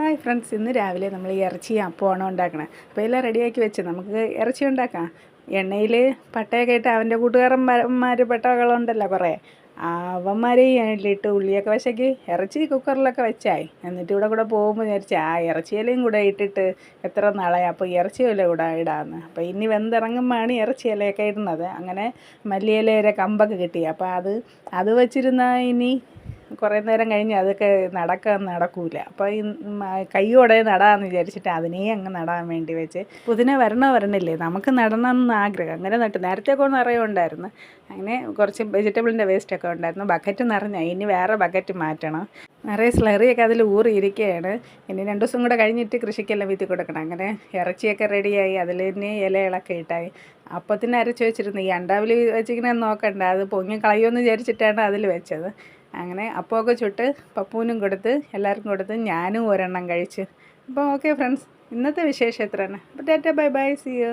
Hi friends, ഇന്ന് രാവിലെ നമ്മൾ ഇറച്ചി അപ്പമാണ് ഉണ്ടാക്കണത്. അപ്പോൾ എല്ലാം റെഡിയാക്കി വെച്ച് നമുക്ക് ഇറച്ചി ഉണ്ടാക്കാം. എണ്ണയിൽ പട്ടയൊക്കെ ഇട്ട് അവൻ്റെ കൂട്ടുകാരന്മാർ പെട്ടകളുണ്ടല്ലോ കുറേ, അവന്മാരെയും എണ്ണയിലിട്ട് ഉള്ളിയൊക്കെ വശക്കി ഇറച്ചി കുക്കറിലൊക്കെ വെച്ചായി. എന്നിട്ട് ഇവിടെ പോകുമ്പോൾ വിചാരിച്ചു ഇറച്ചിയിലയും കൂടെ ഇട്ടിട്ട് എത്ര നാളായി, അപ്പോൾ ഇറച്ചിയില കൂടെ ഇടാമെന്ന്. അപ്പോൾ ഇനി വെന്തിറങ്ങുമ്പോഴാണ് ഇറച്ചിയിലയൊക്കെ ഇടുന്നത്. അങ്ങനെ മല്ലിയിലയുടെ കമ്പൊക്കെ കിട്ടി. അപ്പോൾ അത് വെച്ചിരുന്നാൽ ഇനി കുറേ നേരം കഴിഞ്ഞ് അതൊക്കെ നടക്കൂല. അപ്പോൾ ഈ കൈയോടെ നടാമെന്ന് വിചാരിച്ചിട്ട് അതിനെ അങ്ങ് നടാൻ വേണ്ടി വെച്ച് പുതിന വരണില്ലേ, നമുക്ക് നടണം എന്ന് ആഗ്രഹം. അങ്ങനെ നട്ടു. നേരത്തെ ഒക്കെ നിറയെ ഉണ്ടായിരുന്നു. അങ്ങനെ കുറച്ച് വെജിറ്റബിളിൻ്റെ വേസ്റ്റൊക്കെ ഉണ്ടായിരുന്നു. ബക്കറ്റ് നിറഞ്ഞാൽ ഇനി വേറെ ബക്കറ്റ് മാറ്റണം. നിറയെ സ്ലറിയൊക്കെ അതിൽ ഊറിയിരിക്കുകയാണ്. ഇനി 2 ദിവസം കൂടെ കഴിഞ്ഞിട്ട് കൃഷിക്കെല്ലാം വീത്തി കൊടുക്കണം. അങ്ങനെ ഇറച്ചിയൊക്കെ റെഡിയായി. അതിൽ തന്നെ ഇലകളൊക്കെ ഇട്ടായി. അപ്പത്തിന് അരച്ച് വെച്ചിരുന്നു. ഈ അണ്ടാവിൽ വെച്ചിങ്ങനെ നോക്കണ്ട, അത് പൊങ്ങി കളയുമെന്ന് വിചാരിച്ചിട്ടാണ് അതിൽ വെച്ചത്. അങ്ങനെ അപ്പമൊക്കെ ചുട്ട് പപ്പൂനും കൊടുത്ത് എല്ലാവർക്കും കൊടുത്ത് ഞാനും ഒരെണ്ണം കഴിച്ച്. അപ്പോൾ ഓക്കെ ഫ്രണ്ട്സ്, ഇന്നത്തെ വിശേഷം എത്രയാണ്. അപ്പോൾ ta ta, bye bye, see U.